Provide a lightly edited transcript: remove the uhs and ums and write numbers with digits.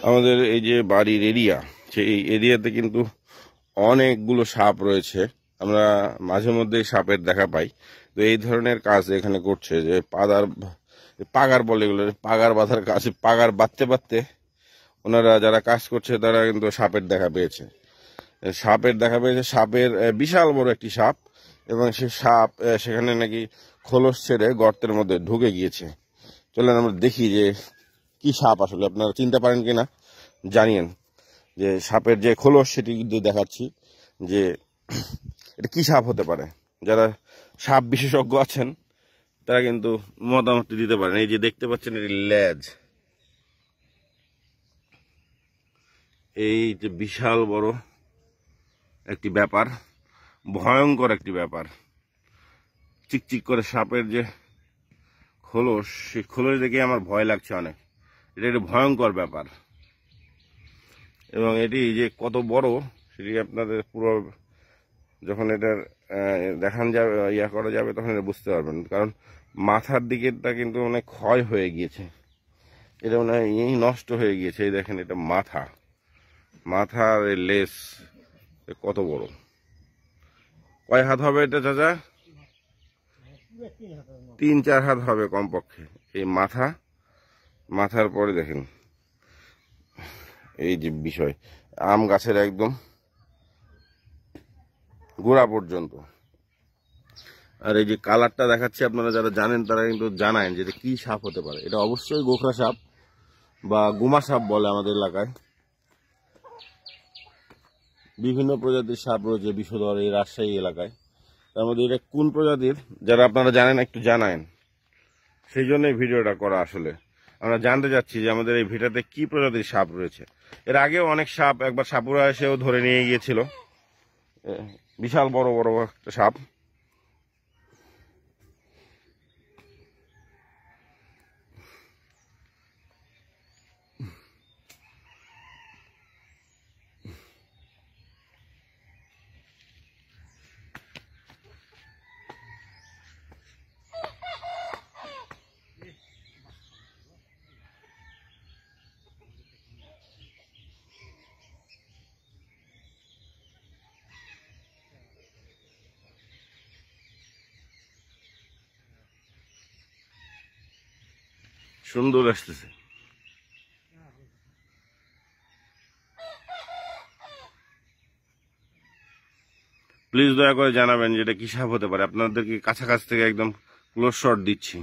আমাদের এই যে বাড়ির এরিয়া, সেই এরিয়াতে কিন্তু অনেকগুলো সাপ রয়েছে। আমরা মাঝে মধ্যেই সাপের দেখা পাই। তো এই ধরনের কাজ এখানে করছে যে পাগার বলে এগুলো, পাগার বাঁধার কাজ। পাগার বাঁধতে বাঁধতে ওনারা যারা কাজ করছে তারা কিন্তু সাপের দেখা পেয়েছে। সাপের বিশাল বড় একটি সাপ, এবং সে সাপ সেখানে নাকি খোলস ছেড়ে গর্তের মধ্যে ঢুকে গিয়েছে। চলেন আমরা দেখি যে কি সাপ আসলে, আপনারা চিনতে পারেন কিনা জানিয়েন। যে সাপের যে খোলস সেটি কিন্তু দেখাচ্ছি যে এটা কি সাপ হতে পারে। যারা সাপ বিশেষজ্ঞ আছেন তারা কিন্তু মতামত দিতে পারেন। এই যে দেখতে পাচ্ছেন এটি লেজ, এই যে বিশাল বড় একটি ব্যাপার, ভয়ঙ্কর একটি ব্যাপার। চিকচিক করে সাপের যে খোলস, সেই খোলস দেখে আমার ভয় লাগছে অনেক। এটা একটি ভয়ঙ্কর ব্যাপার, এবং এটি যে কত বড় সেটি আপনাদের পুরো যখন এটার দেখান যাবে, করা যাবে, তখন এটা বুঝতে পারবেন। কারণ মাথার দিকেরটা কিন্তু অনেক ক্ষয় হয়ে গিয়েছে, এটা মনে হয় নষ্ট হয়ে গিয়েছে। এই দেখেন, এটা মাথার লেস কত বড়। কয় হাত হবে এটা চাচা? 3-4 হাত হবে কমপক্ষে। এই মাথার পরে দেখেন এই যে বিষয়, আম গাছের একদম গোড়া পর্যন্ত। আর এই যে কালারটা দেখাচ্ছি, আপনারা যারা জানেন তারা কিন্তু জানান যে এটা কি সাপ হতে পারে। এটা অবশ্যই গোখরা সাপ বা গুমা সাপ বলে আমাদের এলাকায়। বিভিন্ন প্রজাতির সাপ রয়েছে বিষধর এই রাজশাহী এলাকায়। তার মধ্যে এটা কোন প্রজাতির, যারা আপনারা জানেন একটু জানান। সেই জন্যই ভিডিওটা করা। আসলে আমরা জানতে চাচ্ছি যে আমাদের এই ভিটাতে কি প্রজাতির সাপ রয়েছে। এর আগেও অনেক সাপ, একবার সাপুরা এসেও ধরে নিয়ে গিয়েছিল বিশাল বড় বড় একটা সাপ। সুন্দর আসতেছে। প্লিজ দয়া করে জানাবেন যে এটা কি সাপ হতে পারে। আপনাদেরকে কাছাকাছি থেকে একদম ক্লোজ শট দিচ্ছি।